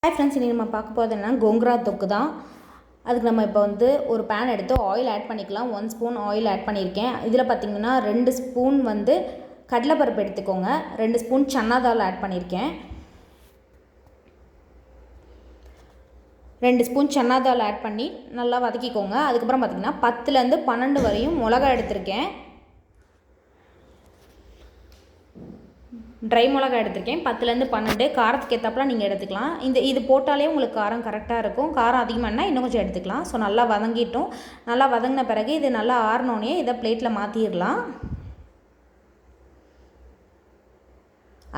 Hi friends, இன்றைக்கி நம்ம பார்க்க போகிறது என்னன்னா கோங்குரா தொக்கு தான். அதுக்கு நம்ம இப்போ வந்து ஒரு பேன் எடுத்து ஆயில் ஆட் பண்ணிக்கலாம். 1 ஸ்பூன் ஆயில் ஆட் பண்ணியிருக்கேன். இதில் பார்த்திங்கன்னா 2 ஸ்பூன் வந்து கடலைப்பருப்பு எடுத்துக்கோங்க. 2 ஸ்பூன் சன்னா தால் ஆட் பண்ணியிருக்கேன். 2 ஸ்பூன் சன்னா தால் ஆட் பண்ணி நல்லா வதக்கிக்கோங்க. அதுக்கப்புறம் பார்த்திங்கன்னா 10லேருந்து 12 வரையும் மிளகா எடுத்திருக்கேன். ட்ரை மிளகா எடுத்திருக்கேன். 10லேருந்து 12 காரத்துக்கு ஏற்றாப்புல நீங்கள் எடுத்துக்கலாம். இது போட்டாலே உங்களுக்கு காரம் கரெக்டாக இருக்கும். காரம் அதிகமாகனா இன்னும் கொஞ்சம் எடுத்துக்கலாம். ஸோ நல்லா வதங்கிட்டோம். நல்லா வதங்கின பிறகு இது நல்லா ஆறினோடனே இதை பிளேட்டில் மாற்றிடலாம்.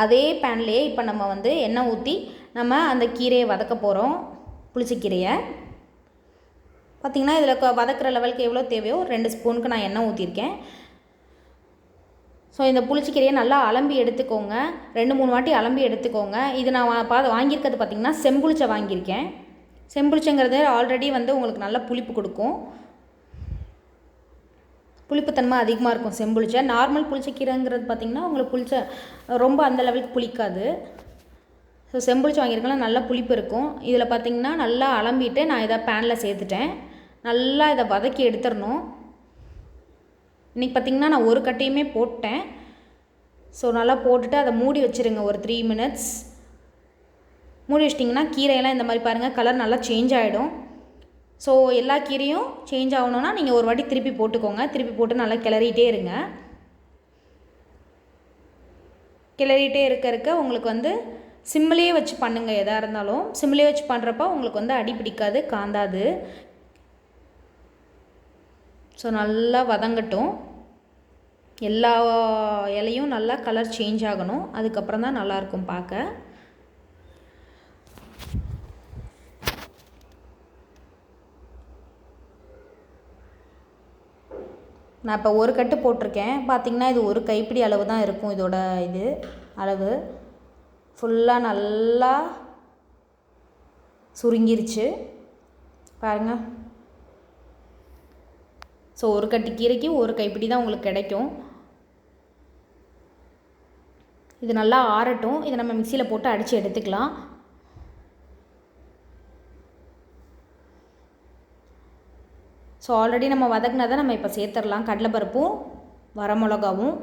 அதே பேன்லேயே இப்போ நம்ம வந்து எண்ணெய் ஊற்றி நம்ம அந்த கீரையை வதக்க போகிறோம். புளிச்சக்கீரையை பார்த்திங்கன்னா இதில் வதக்கிற லெவலுக்கு எவ்வளோ தேவையோ 2 ஸ்பூனுக்கு நான் எண்ணெய் ஊற்றிருக்கேன். ஸோ இந்த புளிச்சக்கீரையை நல்லா அலம்பி எடுத்துக்கோங்க. 2-3 வாட்டி அலம்பி எடுத்துக்கோங்க. இது நான் வாங்கியிருக்கிறது பார்த்திங்கன்னா செம்புளிச்சை வாங்கியிருக்கேன். செம்புளிச்சைங்கிறது ஆல்ரெடி வந்து உங்களுக்கு நல்ல புளிப்பு கொடுக்கும். புளிப்புத்தன்மை அதிகமாக இருக்கும் செம்புளிச்சை. நார்மல் புளிச்சக்கீரைங்கிறது பார்த்திங்கன்னா உங்களுக்கு புளிச்சை ரொம்ப அந்த லெவலுக்கு புளிக்காது. ஸோ செம்புளிச்சை வாங்கியிருக்கலாம், நல்லா புளிப்பு இருக்கும். இதில் பார்த்திங்கன்னா நல்லா அலம்பிட்டு நான் இதை பேனில் சேர்த்துட்டேன். நல்லா இதை வதக்கி எடுத்துடணும். இன்றைக்கி பார்த்திங்கன்னா நான் ஒரு கட்டையுமே போட்டேன். ஸோ நல்லா போட்டுட்டு அதை மூடி வச்சுருங்க ஒரு 3 மினிட்ஸ். மூடி வச்சிட்டிங்கன்னா கீரையெல்லாம் இந்த மாதிரி பாருங்கள் கலர் நல்லா சேஞ்ச் ஆகிடும். ஸோ எல்லா கீரையும் சேஞ்ச் ஆகணுன்னா நீங்கள் ஒரு வாட்டி திருப்பி போட்டுக்கோங்க. திருப்பி போட்டு நல்லா கிளறிட்டே இருங்க. கிளறிட்டே இருக்க உங்களுக்கு வந்து சிம்மிலே வச்சு பண்ணுங்கள். எதாக இருந்தாலும் சிம்மிலே வச்சு பண்ணுறப்ப உங்களுக்கு வந்து அடி பிடிக்காது, காந்தாது. ஸோ நல்லா வதங்கட்டும். எல்லா இலையும் நல்லா கலர் சேஞ்ச் ஆகணும். அதுக்கப்புறம் தான் நல்லாயிருக்கும் பார்க்க. நான் இப்போ ஒரு கட்டு போட்டிருக்கேன். பார்த்திங்கன்னா இது ஒரு கைப்பிடி அளவு தான் இருக்கும். இதோட அளவு ஃபுல்லாக நல்லா சுருங்கிருச்சு பாருங்கள். ஸோ ஒரு கட்டு கீரைக்கு ஒரு கைப்பிடி தான் உங்களுக்கு கிடைக்கும். இது நல்லா ஆறட்டும். இதை நம்ம மிக்சியில் போட்டு அடித்து எடுத்துக்கலாம். ஸோ ஆல்ரெடி நம்ம வதக்குனதை நம்ம இப்போ சேர்த்துடலாம். கடலைப்பருப்பும் வரமிளகாவும்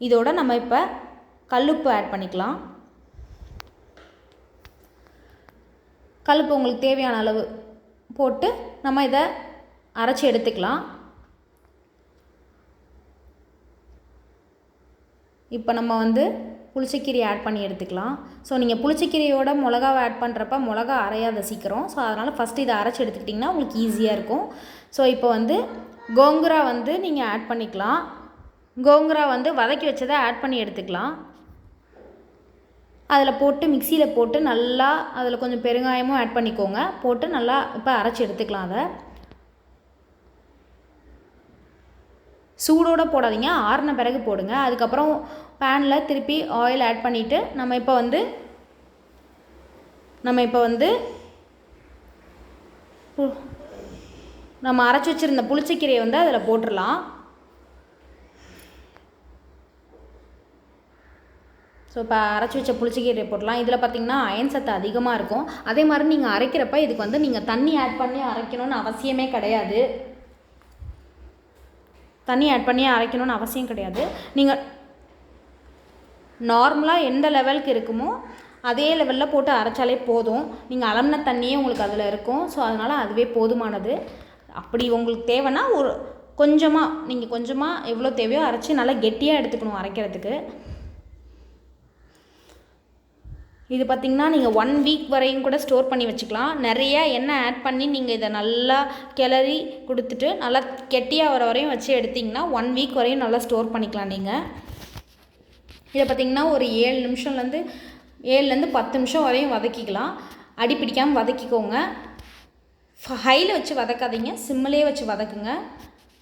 இதோட நம்ம இப்போ கல்லுப்பு ஆட் பண்ணிக்கலாம். கல்லுப்பு உங்களுக்கு தேவையான அளவு போட்டு நம்ம இதை அரைச்சி எடுத்துக்கலாம். இப்போ நம்ம வந்து புளிச்சக்கீரையை ஆட் பண்ணி எடுத்துக்கலாம். ஸோ நீங்கள் புளிச்சக்கீரையோட மிளகாவை ஆட் பண்ணுறப்ப மிளகா அரையாத சீக்கிரம். ஸோ அதனால் ஃபஸ்ட்டு இதை அரைச்சி எடுத்துக்கிட்டிங்கன்னா உங்களுக்கு ஈஸியாக இருக்கும். ஸோ இப்போ வந்து கோங்குரா வந்து நீங்கள் ஆட் பண்ணிக்கலாம். கோங்குரா வந்து வதக்கி வச்சதை ஆட் பண்ணி எடுத்துக்கலாம். அதில் போட்டு மிக்சியில் போட்டு நல்லா அதில் கொஞ்சம் பெருங்காயமும் ஆட் பண்ணிக்கோங்க. போட்டு நல்லா இப்போ அரைச்சி எடுத்துக்கலாம். அதை சூடோடு போடாதீங்க, ஆறின பிறகு போடுங்க. அதுக்கப்புறம் பேனில் திருப்பி ஆயில் ஆட் பண்ணிவிட்டு நம்ம இப்போ வந்து நம்ம அரைச்சி வச்சுருந்த புளிச்சக்கீரையை வந்து அதில் போட்டுடலாம். ஸோ இப்போ அரைச்சி வச்ச புளிச்சக்கீரையை போடலாம். இதில் பார்த்திங்கன்னா அயன் சத்து அதிகமாக இருக்கும். அதே மாதிரி நீங்கள் அரைக்கிறப்ப இதுக்கு வந்து நீங்கள் தண்ணி ஆட் பண்ணி அரைக்கணும்னு அவசியமே கிடையாது. தண்ணி ஆட் பண்ணி அரைக்கணும்னு அவசியம் கிடையாது. நீங்கள் நார்மலாக எந்த லெவலுக்கு இருக்குமோ அதே லெவலில் போட்டு அரைச்சாலே போதும். நீங்கள் அலம்பின தண்ணியே உங்களுக்கு அதில் இருக்கும். ஸோ அதனால் அதுவே போதுமானது. அப்படி உங்களுக்கு தேவைன்னா நீங்கள் கொஞ்சமாக எவ்வளோ தேவையோ அரைச்சி நல்லா கெட்டியாக எடுத்துக்கணும் அரைக்கிறதுக்கு. இது பார்த்திங்கன்னா நீங்கள் 1 வீக் வரையும் கூட ஸ்டோர் பண்ணி வச்சுக்கலாம். நிறைய எண்ணெய் ஆட் பண்ணி நீங்கள் இதை நல்லா கிளறி கொடுத்துட்டு நல்லா கெட்டியாக வர வரையும் வச்சு எடுத்திங்கன்னா 1 வீக் வரையும் நல்லா ஸ்டோர் பண்ணிக்கலாம். நீங்கள் இதை பார்த்திங்கன்னா ஒரு 7 to 10 நிமிஷம் வரையும் வதக்கிக்கலாம். அடி பிடிக்காமல் வதக்கிக்கோங்க. ஹையில் வச்சு வதக்காதீங்க, சிம்மிலே வச்சு வதக்குங்க.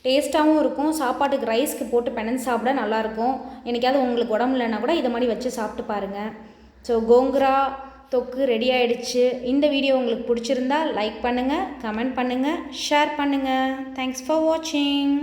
டேஸ்ட்டாகவும் இருக்கும். சாப்பாட்டுக்கு ரைஸ்க்கு போட்டு பிணைஞ்சு சாப்பிட நல்லாயிருக்கும். எனக்காவது உங்களுக்கு உடம்பு இல்லைன்னா கூட இதை மாதிரி வச்சு சாப்பிட்டு பாருங்கள். ஸோ கோங்குரா தொக்கு ரெடி ஆகிடுச்சு. இந்த வீடியோ உங்களுக்கு பிடிச்சிருந்தா லைக் பண்ணுங்கள், கமெண்ட் பண்ணுங்கள், ஷேர் பண்ணுங்கள். தேங்க்ஸ் ஃபார் வாட்சிங்.